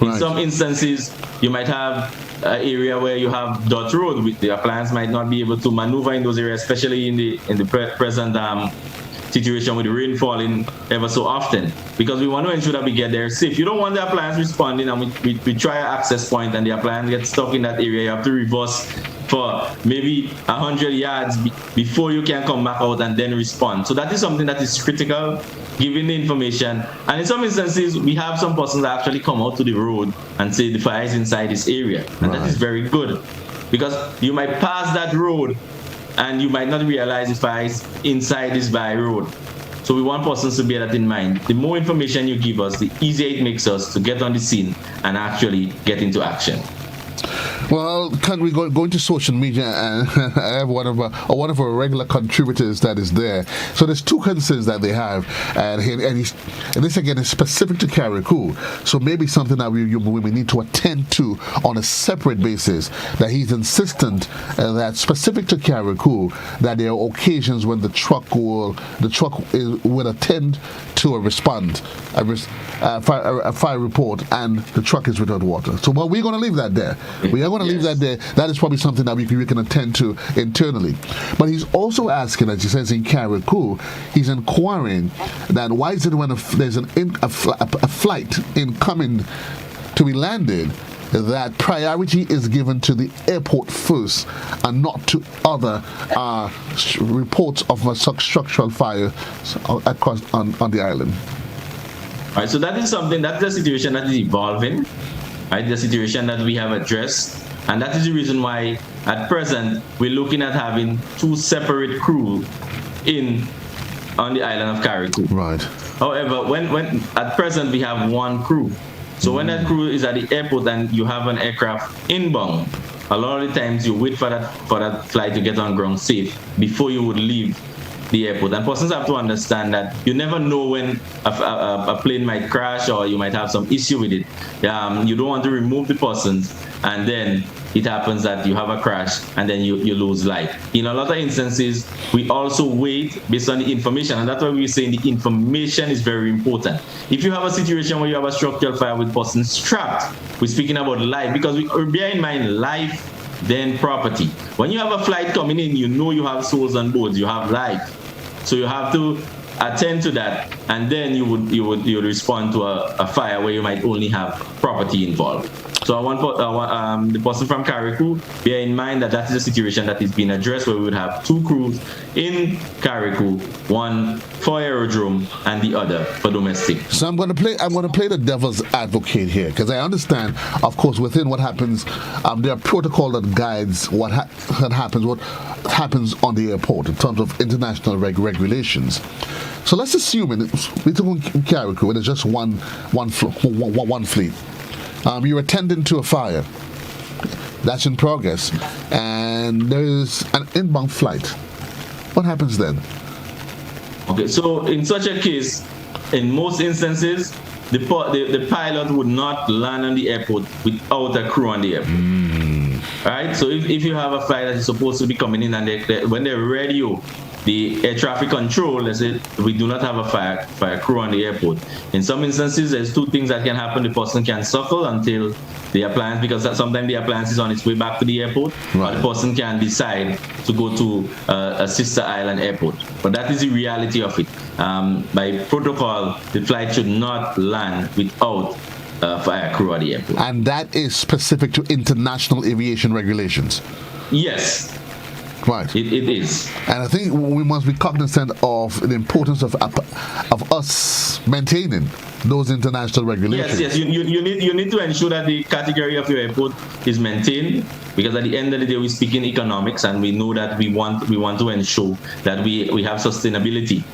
In some instances, you might have an area where you have dirt road, with the appliance might not be able to maneuver in those areas, especially in the present situation with the rain falling ever so often, because we want to ensure that we get there safe. You don't want the appliance responding and we try an access point and the appliance gets stuck in that area. You have to reverse for maybe 100 yards before you can come back out and then respond. So that is something that is critical, given the information. And in some instances, we have some persons that actually come out to the road and say the fire is inside this area. And that is very good, because you might pass that road and you might not realize the fire is inside this by road. So we want persons to bear that in mind. The more information you give us, the easier it makes us to get on the scene and actually get into action. Well, can we go into social media, and I have one of our regular contributors that is there. So there's two concerns that they have, and this again is specific to Carriacou. So maybe something that we need to attend to on a separate basis. That he's insistent that specific to Carriacou, that there are occasions when the truck will attend to a fire report, and the truck is without water. So, but we're going to leave that there. We are going to leave that there. That is probably something that we can attend to internally. But he's also asking, as he says in Carriacou, he's inquiring that why is it when there's a flight incoming to be landed, that priority is given to the airport first and not to other reports of a structural fire across on the island. All right, so that is something, that's the situation that is evolving, right? The situation that we have addressed, and that is the reason why at present we're looking at having two separate crews on the island of Carriacou. Right. However, when at present we have one crew. So when that crew is at the airport and you have an aircraft inbound, a lot of the times you wait for that flight to get on ground safe before you would leave the airport. And persons have to understand that you never know when a plane might crash or you might have some issue with it. You don't want to remove the persons and then it happens that you have a crash and then you lose life. In a lot of instances, we also wait based on the information, and that's why we're saying the information is very important. If you have a situation where you have a structural fire with persons trapped, we're speaking about life, because we bear in mind life, then property. When you have a flight coming in, you know you have souls on board, you have life. So you have to attend to that, and then you would respond to a fire where you might only have property involved. So I want the person from Carriacou bear in mind that is a situation that is being addressed, where we would have two crews in Carriacou, one for aerodrome and the other for domestic. So I'm going to play the devil's advocate here, because I understand, of course, within what happens, there are protocol that guides what happens on the airport in terms of international regulations. So let's assume we're talking Carriacou, and it's just one fleet. You're attending to a fire that's in progress, and there's an inbound flight. What happens then? Okay, so in such a case, in most instances, the pilot would not land on the airport without a crew on the airport. All right, so if you have a flight that is supposed to be coming in, and when they radio the air traffic control, they say we do not have a fire crew on the airport. In some instances, there's two things that can happen. The person can suckle until the appliance, because sometimes the appliance is on its way back to the airport, or the person can decide to go to a sister island airport. But that is the reality of it. By protocol, the flight should not land without fire crew at the airport. And that is specific to international aviation regulations. Yes. Right. It is. And I think we must be cognizant of the importance of us maintaining those international regulations. Yes. You need to ensure that the category of your airport is maintained, because at the end of the day, we speak in economics, and we know that we want to ensure that we have sustainability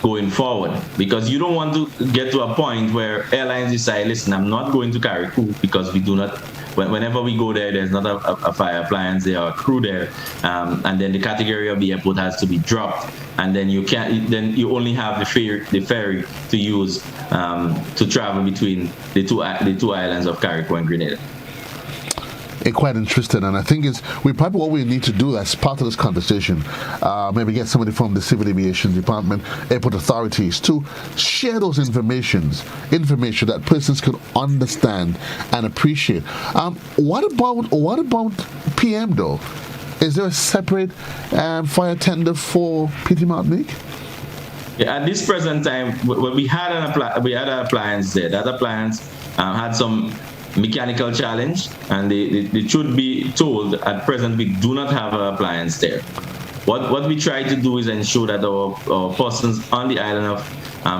going forward, because you don't want to get to a point where airlines decide, listen, I'm not going to carry crew because we do not. Whenever we go there, there's not a fire appliance there or a crew there, and then the category of the airport has to be dropped, and then you can't. Then you only have the ferry to use to travel between the two islands of Carriacou and Grenada. Quite interesting, and I think what we need to do as part of this conversation, maybe get somebody from the Civil Aviation Department, airport authorities, to share those information that persons can understand and appreciate. What about PM though? Is there a separate fire tender for PT Martinique? Yeah, at this present time, we had an appliance there. That appliance had some mechanical challenge, and they should be told at present we do not have an appliance there. What we try to do is ensure that our persons on the island of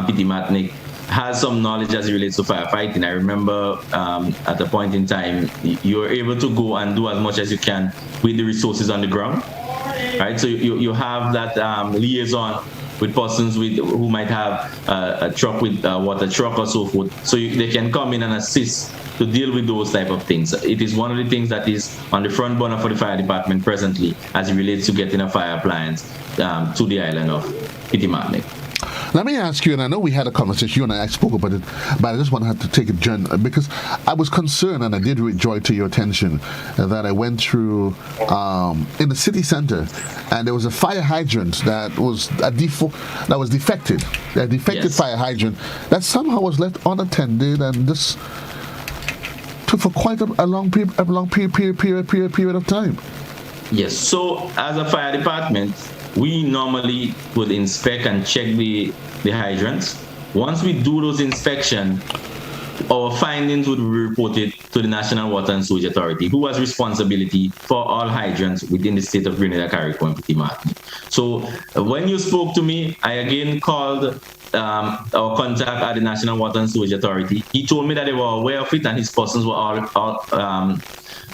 PT Martinique has some knowledge as it relates to firefighting. I remember at a point in time, you're able to go and do as much as you can with the resources on the ground, right? So you have that liaison with persons who might have a truck with water truck or so forth, so they can come in and assist to deal with those type of things. It is one of the things that is on the front burner for the fire department presently as it relates to getting a fire appliance to the island of PT Martinique. Let me ask you, and I know we had a conversation, you and I spoke about it, but I just want to have to take a journey, because I was concerned, and I did draw it to your attention, that I went through in the city center, and there was a fire hydrant that was defected. A defected Yes. fire hydrant that somehow was left unattended, and this took for quite a long period of time. Yes, so as a fire department, we normally would inspect and check the hydrants. Once we do those inspections, our findings would be reported to the National Water and Sewage Authority, who has responsibility for all hydrants within the state of Grenada, Carriacou, and PT Martinique. So when you spoke to me, I again called our contact at the National Water and Sewage Authority. He told me that they were aware of it, and his persons were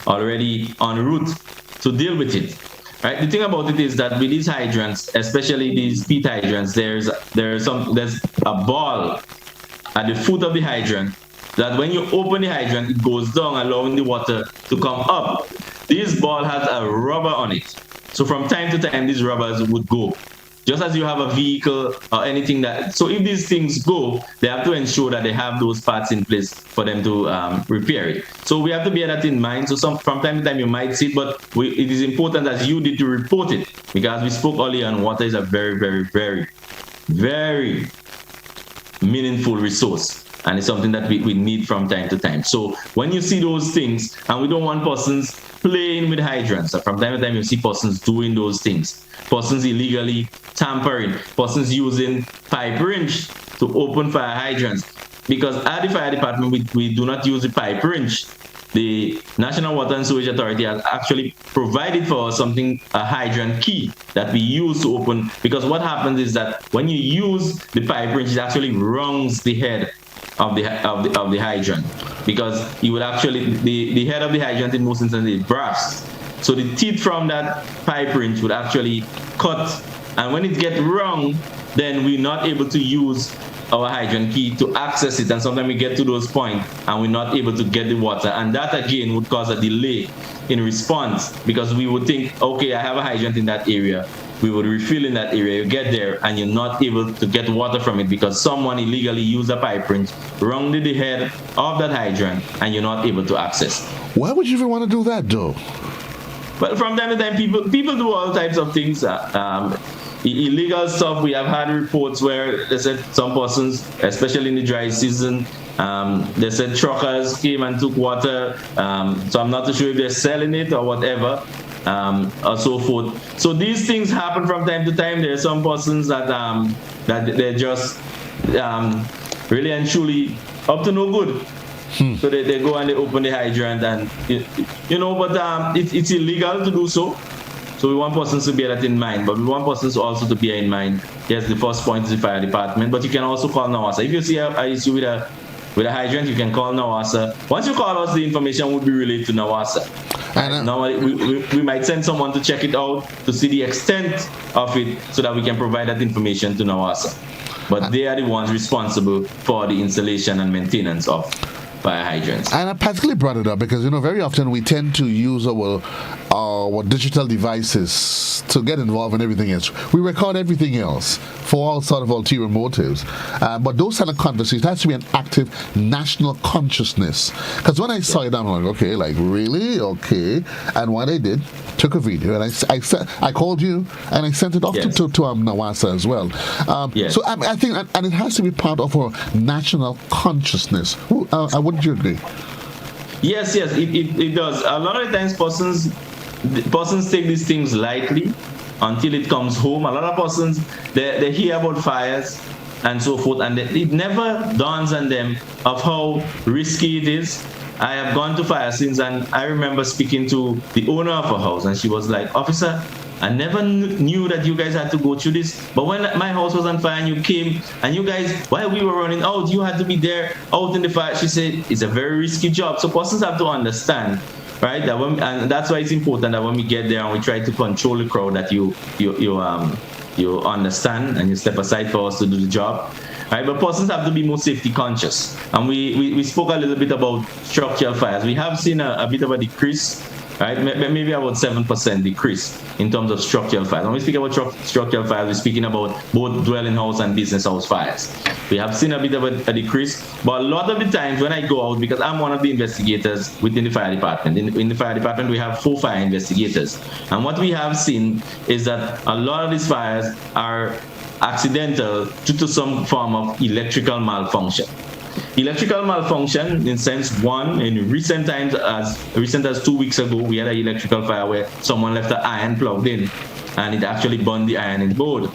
already en route to deal with it. Right? The thing about it is that with these hydrants, especially these peat hydrants, there's a ball at the foot of the hydrant that when you open the hydrant, it goes down, allowing the water to come up. This ball has a rubber on it. So from time to time, these rubbers would go. Just as you have a vehicle or anything so if these things go, they have to ensure that they have those parts in place for them to repair it. So we have to bear that in mind. So from time to time you might see it, but it is important as you did to report it, because we spoke earlier on, water is a very, very, very, very meaningful resource. And it's something that we need from time to time. So when you see those things, and we don't want persons playing with hydrants. So from time to time, you see persons doing those things. Persons illegally tampering. Persons using pipe wrench to open fire hydrants. Because at the fire department, we do not use the pipe wrench. The National Water and Sewage Authority has actually provided for us a hydrant key that we use to open. Because what happens is that when you use the pipe wrench, it actually wrongs the head of the hydrant, because you would actually the head of the hydrant in most instances is brass, so the teeth from that pipe wrench would actually cut, and when it gets wrong, then we're not able to use our hydrant key to access it, and sometimes we get to those points and we're not able to get the water, and that again would cause a delay in response, because we would think, okay, I have a hydrant in that area, we would refill in that area, you get there and you're not able to get water from it because someone illegally used a pipe wrench, wronged the head of that hydrant, and you're not able to access. Why would you even want to do that though? Well, from time to time, people do all types of things. Illegal stuff. We have had reports where they said some persons, especially in the dry season, they said truckers came and took water. So I'm not too sure if they're selling it or whatever, or so forth. So these things happen from time to time. There are some persons that they're just really and truly up to no good. So they go and they open the hydrant, and but it's illegal to do so. So we want persons to bear that in mind, but we want persons also to bear in mind. Yes, the first point is the fire department, but you can also call NAWASA. If you see an issue with a hydrant, you can call NAWASA. Once you call us, the information would be relayed to NAWASA. And normally we might send someone to check it out to see the extent of it, so that we can provide that information to NAWASA. But they are the ones responsible for the installation and maintenance of fire hydrants. And I particularly brought it up because very often we tend to use our digital devices to get involved in everything else. We record everything else for all sort of ulterior motives. But those kind of conversations has to be an active national consciousness. Because when I saw it, I'm like, okay, like really, okay. And what I did, took a video, and I called you and I sent it off to NAWASA as well. So I think, and it has to be part of our national consciousness. Wouldn't you agree? Yes, it does. A lot of times persons take these things lightly until it comes home. A lot of persons, they hear about fires and so forth, and it never dawns on them of how risky it is. I have gone to fire scenes, and I remember speaking to the owner of a house, and she was like, "Officer, I never knew that you guys had to go through this. But when my house was on fire and you came, and you guys, while we were running out, you had to be there out in the fire." She said, "It's a very risky job." So persons have to understand, right? And that's why it's important that when we get there and we try to control the crowd, that you understand and you step aside for us to do the job. Right, but persons have to be more safety conscious. And we spoke a little bit about structural fires. We have seen a bit of a decrease, right? Maybe about 7% decrease in terms of structural fires. When we speak about structural fires, we're speaking about both dwelling house and business house fires. We have seen a bit of a decrease, but a lot of the times when I go out, because I'm one of the investigators within the fire department. In the fire department, we have 4 fire investigators. And what we have seen is that a lot of these fires are accidental due to some form of electrical malfunction. Electrical malfunction, in sense one, in recent times, as recent as 2 weeks ago, we had an electrical fire where someone left the iron plugged in, and it actually burned the iron in board.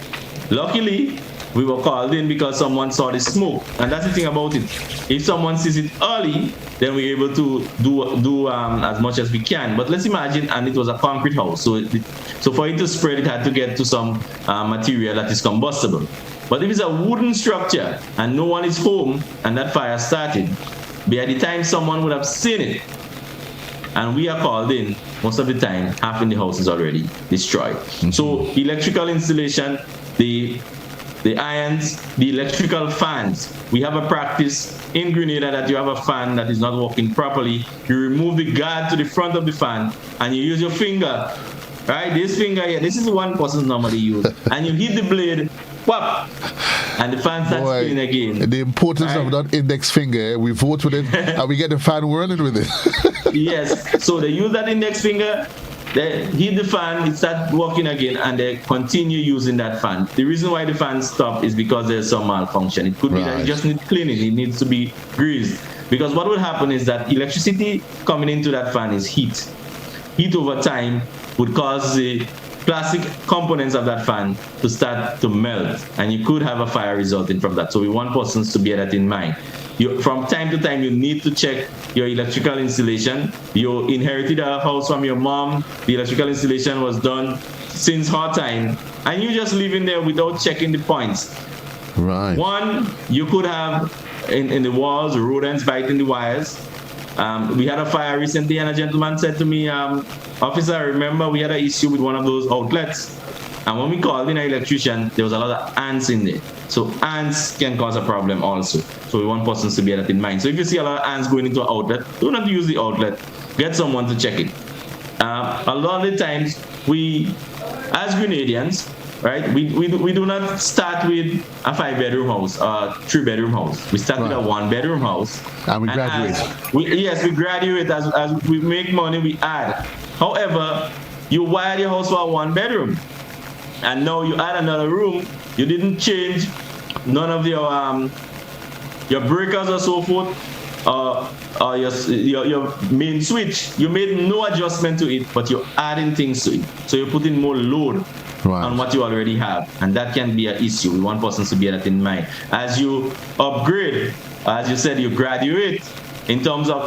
Luckily, we were called in because someone saw the smoke, and that's the thing about it. If someone sees it early, then we're able to do as much as we can. But let's imagine, and it was a concrete house, so for it to spread, it had to get to some material that is combustible. But if it's a wooden structure and no one is home and that fire started, by the time someone would have seen it, and we are called in, most of the time, half in the house is already destroyed. Mm-hmm. So electrical installation, the irons, the electrical fans. We have a practice in Grenada that you have a fan that is not working properly. You remove the guard to the front of the fan and you use your finger, right? This finger here, this is the one person normally use. And you hit the blade, whap, and the fan starts spinning again. The importance of that index finger, we vote with it and we get the fan running with it. Yes, so they use that index finger, they hit the fan, it starts working again, and they continue using that fan. The reason why the fan stopped is because there's some malfunction. It could be that it just needs cleaning, it needs to be greased. Because what will happen is that electricity coming into that fan is heat. Heat over time would cause the plastic components of that fan to start to melt, and you could have a fire resulting from that. So we want persons to bear that in mind. From time to time, you need to check your electrical installation. You inherited a house from your mom. The electrical installation was done since her time, and you just live in there without checking the points. Right. One, you could have in the walls rodents biting the wires. We had a fire recently, and a gentleman said to me, "Officer, I remember we had an issue with one of those outlets. And when we called in an electrician, there was a lot of ants in there. So ants can cause a problem also. So we want persons to bear that in mind. So if you see a lot of ants going into an outlet, do not use the outlet. Get someone to check it. A lot of the times, we, as Grenadians, right, we do not start with a 5-bedroom house, a 3-bedroom house. We start with a 1-bedroom house. And we graduate. Yes, we graduate. As we make money, we add. However, you wired your house for a 1-bedroom. And now you add another room, you didn't change none of your breakers or so forth, or your main switch. You made no adjustment to it, but you're adding things to it. So you're putting more load on what you already have, and that can be an issue. We want persons to bear that in mind. As you upgrade, as you said, you graduate in terms of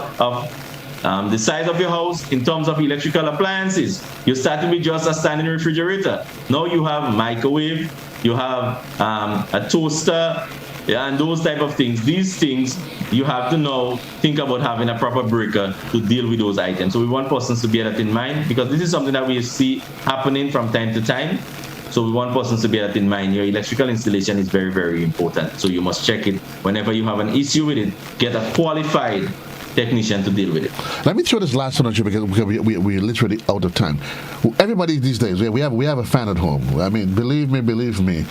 the size of your house, in terms of electrical appliances. You started with just a standing refrigerator. Now you have microwave, you have a toaster, and those type of things. These things you have to now think about having a proper breaker to deal with those items. So we want persons to bear that in mind, because this is something that we see happening from time to time. So we want persons to bear that in mind. Your electrical installation is very, very important. So you must check it whenever you have an issue with it. Get a qualified technician to deal with it. Let me throw this last one at you because we're literally out of time. Everybody these days, we have a fan at home. I mean, believe me.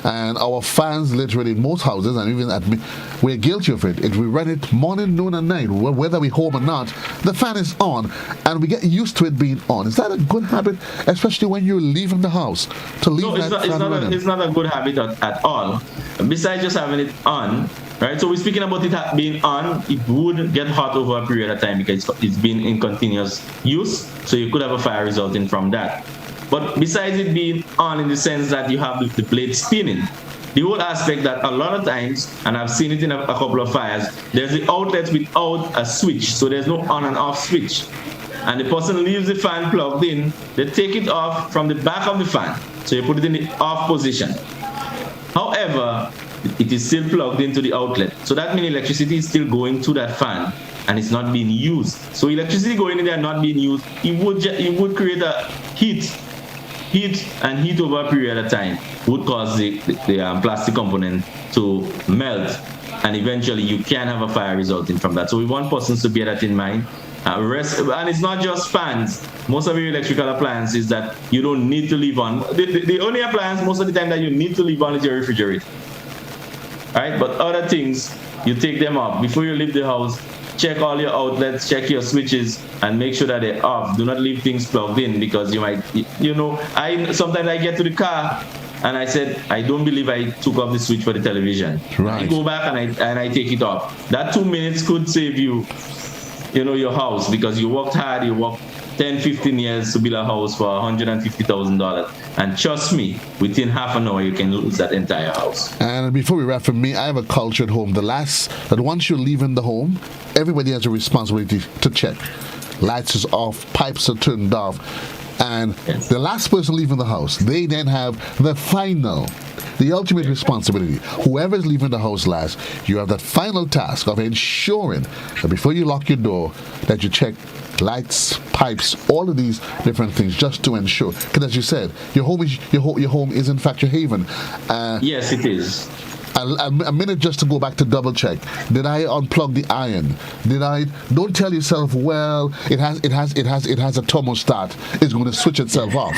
And our fans literally, most houses, and even at me, we're guilty of it. If we run it morning, noon, and night, whether we're home or not, the fan is on, and we get used to it being on. Is that a good habit, especially when you're leaving the house, to leave fan running? It's not a good habit at all. Besides just having it on, right? So we're speaking about it being on. It would get hot over a period of time because it's been in continuous use. So you could have a fire resulting from that. But besides it being on in the sense that you have the blade spinning, the whole aspect that a lot of times, and I've seen it in a couple of fires, there's the outlet without a switch. So there's no on and off switch. And the person leaves the fan plugged in, they take it off from the back of the fan. So you put it in the off position. However, it is still plugged into the outlet. So that means electricity is still going to that fan and it's not being used. So electricity going in there and not being used, it would create a heat over a period of time would cause the plastic component to melt, and eventually you can have a fire resulting from that. So we want persons to bear that in mind. And it's not just fans. Most of your electrical appliances that you don't need to leave on. The only appliance most of the time that you need to leave on is your refrigerator. All right, but other things, you take them off. Before you leave the house, check all your outlets, check your switches, and make sure that they're off. Do not leave things plugged in, because you might, sometimes I get to the car and I said, I don't believe I took off the switch for the television. Right. I go back and I take it off. That 2 minutes could save you, your house, because you worked hard, you worked 10, 15 years to build a house for $150,000. And trust me, within half an hour, you can lose that entire house. And before we wrap, for me, I have a culture at home. That once you're leaving the home, everybody has a responsibility to check. Lights is off, pipes are turned off. And the last person leaving the house, they then have the ultimate responsibility. Whoever is leaving the house last, you have that final task of ensuring that before you lock your door, that you check lights, pipes, all of these different things, just to ensure. Because as you said, your home is in fact your haven. Yes, it is. A minute just to go back to double check. Did I unplug the iron? Don't tell yourself, well, it has a thermostat. It's going to switch itself off.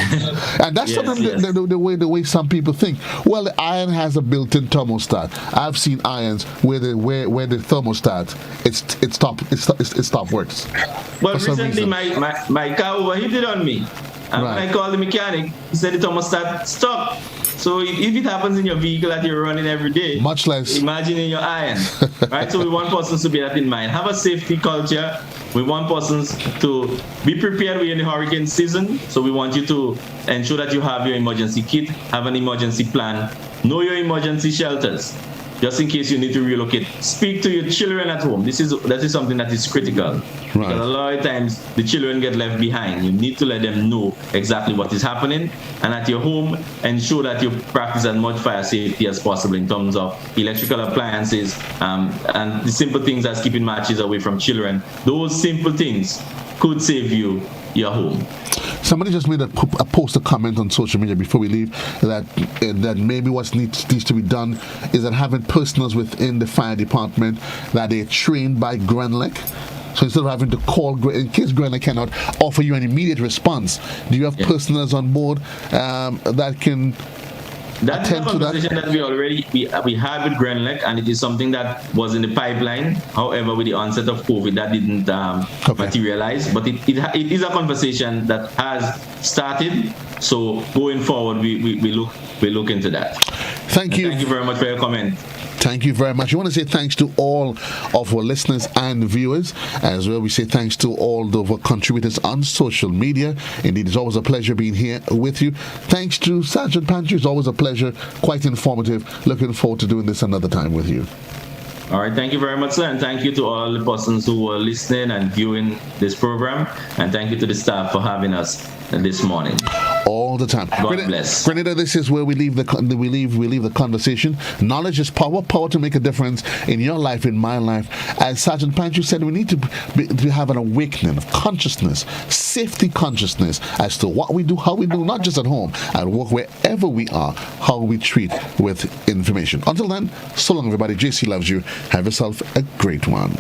And that's sometimes the way some people think. Well, the iron has a built-in thermostat. I've seen irons where the thermostat it stopped works. But recently my car overheated on me. And when I called the mechanic, he said the thermostat stopped. So if it happens in your vehicle that you're running every day, much less imagine in your iron, right? So we want persons to bear that in mind. Have a safety culture. We want persons to be prepared in the hurricane season. So we want you to ensure that you have your emergency kit, have an emergency plan, know your emergency shelters, just in case you need to relocate. Speak to your children at home. That is something that is critical. Right. Because a lot of times the children get left behind. You need to let them know exactly what is happening. And at your home, ensure that you practice as much fire safety as possible in terms of electrical appliances and the simple things as keeping matches away from children. Those simple things could save you your home. Somebody just made a comment on social media before we leave that maybe what needs to be done is that having personals within the fire department that they're trained by GRENLEC. So instead of having to call, in case GRENLEC cannot offer you an immediate response, do you have personals on board that can That's a conversation that we had with GRENLEC, and it is something that was in the pipeline. However, with the onset of COVID, that didn't materialize. But it is a conversation that has started. So going forward, we look into that. Thank you. Thank you very much for your comment. Thank you very much. I want to say thanks to all of our listeners and viewers. As well, we say thanks to all of our contributors on social media. Indeed, it's always a pleasure being here with you. Thanks to Sergeant Pantry. It's always a pleasure, quite informative. Looking forward to doing this another time with you. All right, thank you very much, sir, and thank you to all the persons who were listening and viewing this program, and thank you to the staff for having us this morning. All the time. God bless. Grenada, this is where we leave the conversation. Knowledge is power. Power to make a difference in your life, in my life. As Sergeant Panchu said, we need to have an awakening of consciousness, safety consciousness as to what we do, how we do, not just at home, at work, wherever we are, how we treat with information. Until then, so long, everybody. JC loves you. Have yourself a great one.